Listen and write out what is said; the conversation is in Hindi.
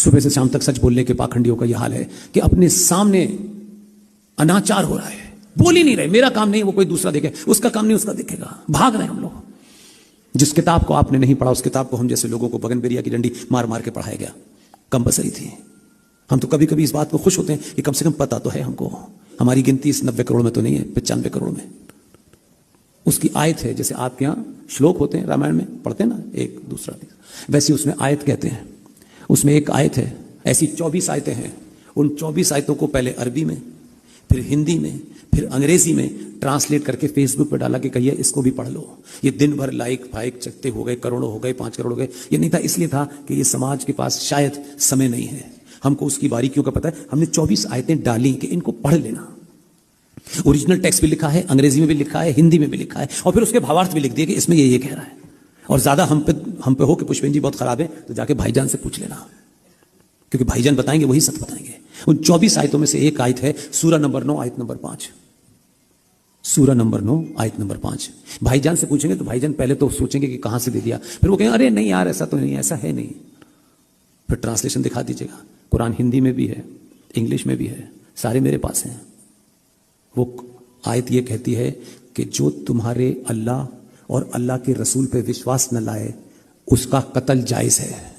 सुबह से शाम तक सच बोलने के पाखंडियों का यह हाल है कि अपने सामने अनाचार हो रहा है, बोल ही नहीं रहे, मेरा काम नहीं वो कोई दूसरा देखे, उसका काम नहीं उसका देखेगा, भाग रहे हैं हम लोग। जिस किताब को आपने नहीं पढ़ा उस किताब को हम जैसे लोगों को बगनबेरिया की डंडी मार मार के पढ़ाया गया, कंपलसरी थी। हम तो कभी कभी इस बात को खुश होते हैं कि कम से कम पता तो है हमको, हमारी गिनती इस 90 करोड़ में तो नहीं है, 95 करोड़ में। उसकी आयत है, जैसे आपके यहाँ श्लोक होते हैं रामायण में पढ़ते हैं ना एक दूसरा, वैसे उसमें आयत कहते हैं। उसमें एक आयत है, ऐसी 24 आयतें हैं। उन 24 आयतों को पहले अरबी में, फिर हिंदी में, फिर अंग्रेजी में ट्रांसलेट करके फेसबुक पर डाला कि कहिए इसको भी पढ़ लो। ये दिन भर लाइक फाइक चकते हो गए, करोड़ों हो गए, 5 करोड़ हो गए। ये नहीं था, इसलिए था कि ये समाज के पास शायद समय नहीं है, हमको उसकी बारीकियों का पता है। हमने 24 आयतें डाली कि इनको पढ़ लेना। ओरिजिनल टेक्स्ट भी लिखा है, अंग्रेजी में भी लिखा है, हिंदी में भी लिखा है, और फिर उसके भावार्थ भी लिख दिए कि इसमें ये कह रहा है। और ज्यादा हम पे हो कि पुष्पेन जी बहुत खराब है तो जाके भाईजान से पूछ लेना, क्योंकि भाईजान बताएंगे वही सत्य बताएंगे। उन 24 आयतों में से एक आयत है सूरा नंबर 9 आयत नंबर 5। सूरा नंबर 9 आयत नंबर 5। भाईजान से पूछेंगे तो भाईजान पहले तो सोचेंगे कि कहां से दे दिया, फिर वो कहेंगे अरे नहीं यार ऐसा तो नहीं, ऐसा है नहीं। फिर ट्रांसलेशन दिखा दीजिएगा, कुरान हिंदी में भी है, इंग्लिश में भी है, सारे मेरे पास हैं। वो आयत ये कहती है कि जो तुम्हारे अल्लाह और अल्लाह के रसूल पे विश्वास न लाए उसका कत्ल जायज है।